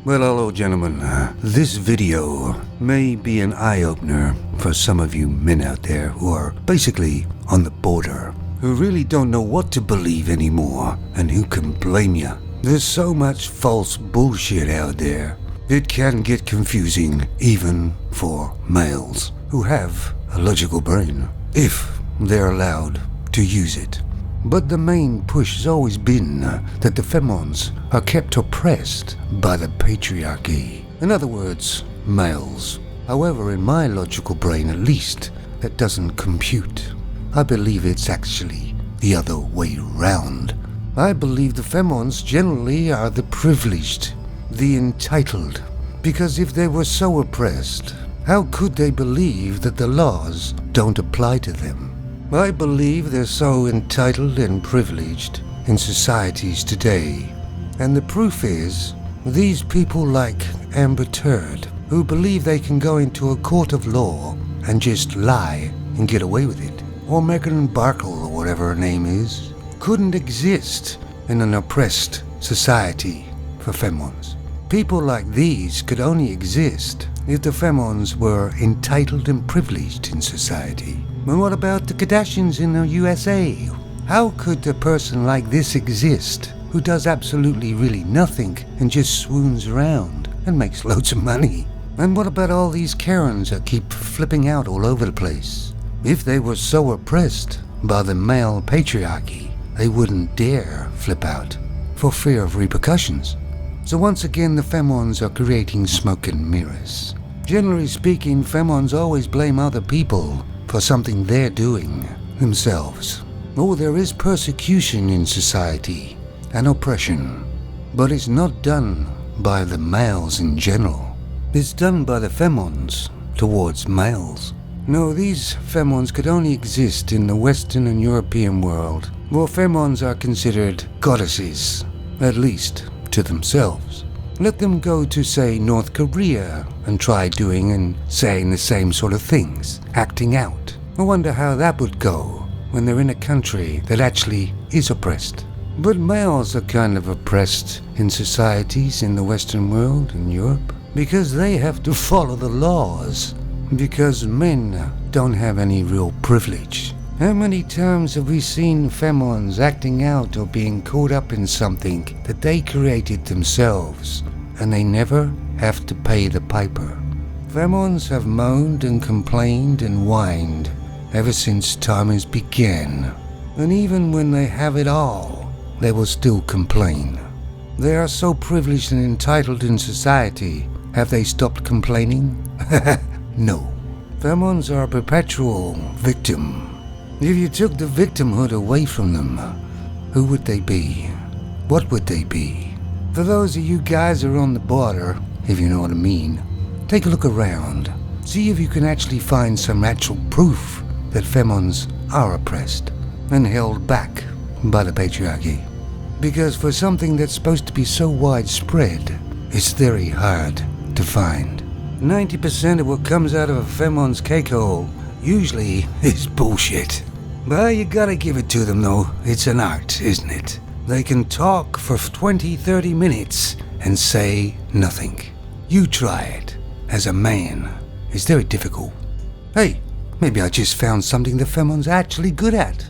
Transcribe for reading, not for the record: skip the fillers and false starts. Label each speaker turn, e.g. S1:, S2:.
S1: Well, hello gentlemen. This video may be an eye-opener for some of you men out there who are basically on the border, who really don't know what to believe anymore, and who can blame you. There's so much false bullshit out there. It can get confusing even for males who have a logical brain, if they're allowed to use it. But the main push has always been that the femons are kept oppressed by the patriarchy. In other words, males. However, in my logical brain at least, that doesn't compute. I believe it's actually the other way round. I believe the femons generally are the privileged, the entitled. Because if they were so oppressed, how could they believe that the laws don't apply to them? I believe they're so entitled and privileged in societies today. And the proof is, these people like Amber Turd, who believe they can go into a court of law and just lie and get away with it, or Meghan Markle or whatever her name is, couldn't exist in an oppressed society for femons. People like these could only exist if the femons were entitled and privileged in society. And what about the Kardashians in the USA? How could a person like this exist, who does absolutely really nothing and just swoons around and makes loads of money? And what about all these Karens that keep flipping out all over the place? If they were so oppressed by the male patriarchy, they wouldn't dare flip out for fear of repercussions. So once again, the femons are creating smoke and mirrors. Generally speaking, femons always blame other people for something they're doing themselves. Oh, there is persecution in society and oppression, but it's not done by the males in general. It's done by the femons towards males. No, these femons could only exist in the Western and European world, where femons are considered goddesses, at least to themselves. Let them go to, say, North Korea and try doing and saying the same sort of things, acting out. I wonder how that would go when they're in a country that actually is oppressed. But males are kind of oppressed in societies in the Western world and Europe because they have to follow the laws, because men don't have any real privilege. How many times have we seen femons acting out or being caught up in something that they created themselves, and they never have to pay the piper? Femons have moaned and complained and whined ever since time has began, and even when they have it all, they will still complain. They are so privileged and entitled in society. Have they stopped complaining? No. Femons are a perpetual victim. If you took the victimhood away from them, who would they be? What would they be? For those of you guys who are on the border, if you know what I mean, take a look around. See if you can actually find some actual proof that femons are oppressed and held back by the patriarchy. Because for something that's supposed to be so widespread, it's very hard to find. 90% of what comes out of a femon's cakehole usually is bullshit. Well, you gotta give it to them though. It's an art, isn't it? They can talk for 20-30 minutes and say nothing. You try it. As a man, it's very difficult. Hey, maybe I just found something the femon's actually good at.